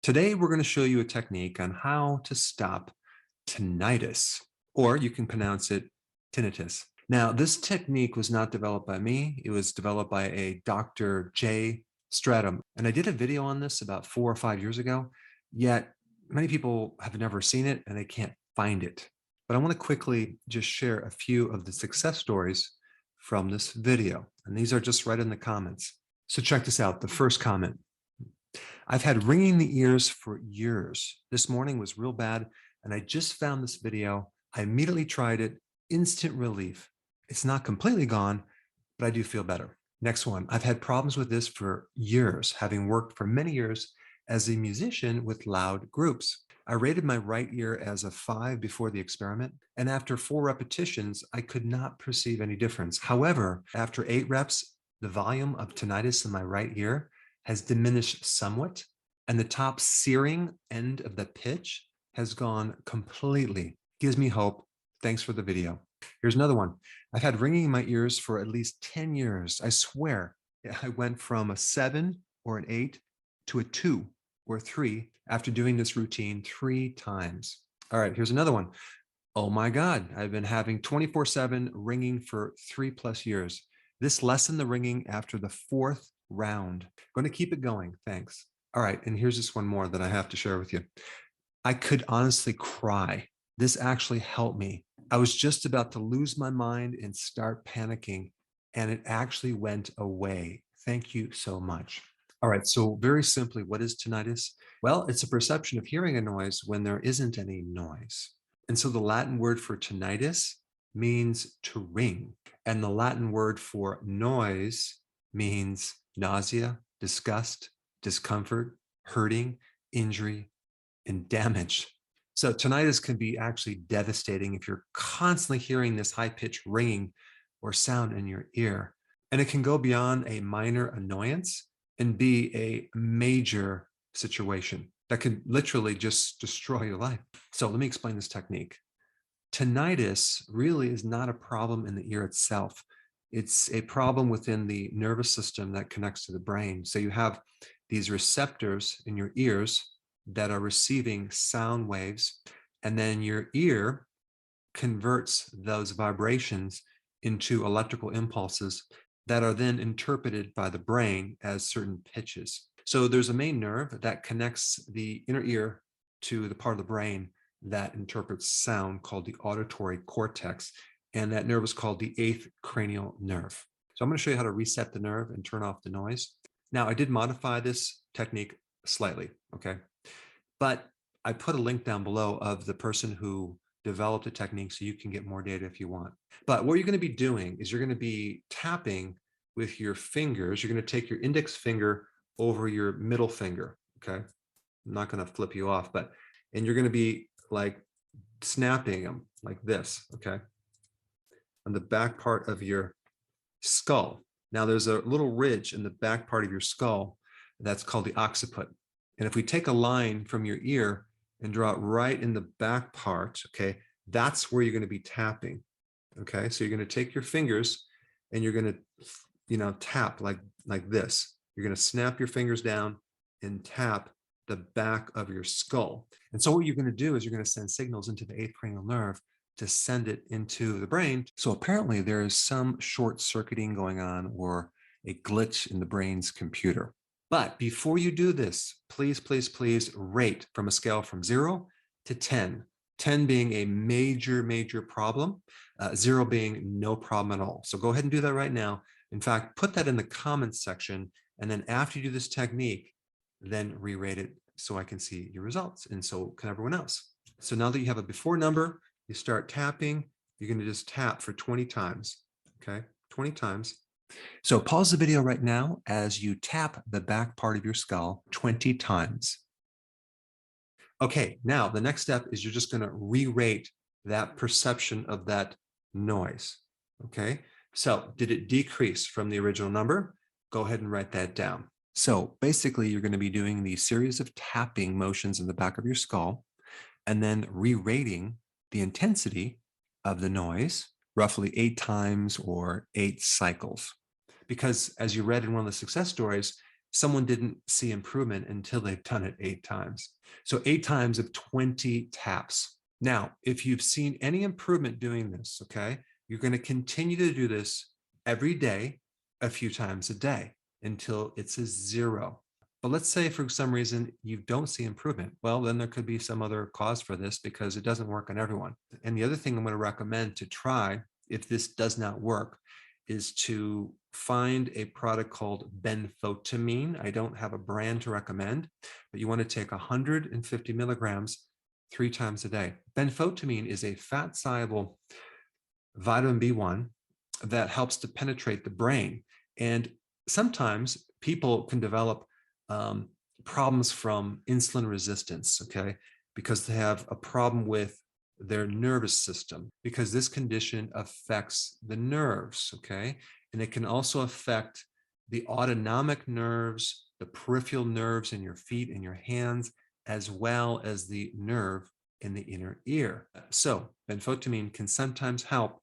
Today, we're going to show you a technique on how to stop tinnitus, or you can pronounce it tinnitus. Now, this technique was not developed by me. It was developed by a Dr. J. Stratum. And I did a video on this about 4 or 5 years ago, yet many people have never seen it and they can't find it. But I want to quickly just share a few of the success stories from this video. And these are just right in the comments. So check this out. The first comment. I've had ringing in the ears for years. This morning was real bad, and I just found this video. I immediately tried it. Instant relief. It's not completely gone, but I do feel better. Next one. I've had problems with this for years, having worked for many years as a musician with loud groups. I rated my right ear as a 5 before the experiment, and after 4 repetitions, I could not perceive any difference. However, after 8 reps, the volume of tinnitus in my right ear has diminished somewhat, and the top searing end of the pitch has gone completely. Gives me hope. Thanks for the video. Here's another one. I've had ringing in my ears for at least 10 years. I swear I went from a 7 or an 8 to a 2 or 3 after doing this routine 3 times. All right, here's another one. Oh my God, I've been having 24/7 ringing for 3+ years. This lessened the ringing after the 4th round. Going to keep it going. Thanks. All right. And here's just one more that I have to share with you. I could honestly cry. This actually helped me. I was just about to lose my mind and start panicking, and it actually went away. Thank you so much. All right. So very simply, what is tinnitus? Well, it's a perception of hearing a noise when there isn't any noise. And so the Latin word for tinnitus means to ring. And the Latin word for noise means nausea, disgust, discomfort, hurting, injury, and damage. So tinnitus can be actually devastating if you're constantly hearing this high-pitched ringing or sound in your ear. And it can go beyond a minor annoyance and be a major situation that could literally just destroy your life. So let me explain this technique. Tinnitus really is not a problem in the ear itself. It's a problem within the nervous system that connects to the brain. So you have these receptors in your ears that are receiving sound waves, and then your ear converts those vibrations into electrical impulses that are then interpreted by the brain as certain pitches. So there's a main nerve that connects the inner ear to the part of the brain that interprets sound called the auditory cortex. And that nerve is called the 8th cranial nerve. So I'm going to show you how to reset the nerve and turn off the noise. Now, I did modify this technique slightly, okay? But I put a link down below of the person who developed the technique so you can get more data if you want. But what you're going to be doing is you're going to be tapping with your fingers. You're going to take your index finger over your middle finger, okay? I'm not going to flip you off, and you're going to be like snapping them like this, okay? On the back part of your skull. Now there's a little ridge in the back part of your skull that's called the occiput. And if we take a line from your ear and draw it right in the back part, okay, that's where you're going to be tapping. Okay, so you're going to take your fingers and you're going to, tap like this. You're going to snap your fingers down and tap the back of your skull. And so what you're going to do is you're going to send signals into the 8th cranial nerve to send it into the brain. So apparently there is some short circuiting going on or a glitch in the brain's computer. But before you do this, please, please, please rate from a scale from 0 to 10. 10 being a major, major problem, 0 being no problem at all. So go ahead and do that right now. In fact, put that in the comments section. And then after you do this technique, then re-rate it so I can see your results. And so can everyone else. So now that you have a before number, you start tapping, you're going to just tap for 20 times, okay? 20 times. So pause the video right now as you tap the back part of your skull 20 times. Okay, now the next step is you're just going to re-rate that perception of that noise, okay? So did it decrease from the original number? Go ahead and write that down. So basically, you're going to be doing the series of tapping motions in the back of your skull and then re-rating the intensity of the noise roughly 8 times or 8 cycles. Because as you read in one of the success stories, someone didn't see improvement until they've done it 8 times. So 8 times of 20 taps. Now, if you've seen any improvement doing this, okay, you're going to continue to do this every day, a few times a day until it's a 0. But let's say for some reason you don't see improvement. Well, then there could be some other cause for this because it doesn't work on everyone. And the other thing I'm going to recommend to try if this does not work is to find a product called benfotiamine. I don't have a brand to recommend, but you want to take 150 milligrams 3 times a day. Benfotiamine is a fat soluble vitamin B1 that helps to penetrate the brain. And sometimes people can develop problems from insulin resistance, okay, because they have a problem with their nervous system, because this condition affects the nerves, okay, and it can also affect the autonomic nerves, the peripheral nerves in your feet and your hands, as well as the nerve in the inner ear. So benfotiamine can sometimes help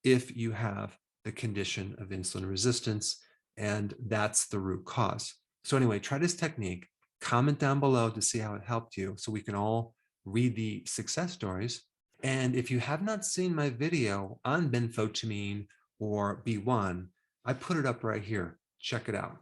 if you have the condition of insulin resistance, and that's the root cause. So anyway, try this technique, comment down below to see how it helped you so we can all read the success stories. And if you have not seen my video on benfotiamine or B1, I put it up right here. Check it out.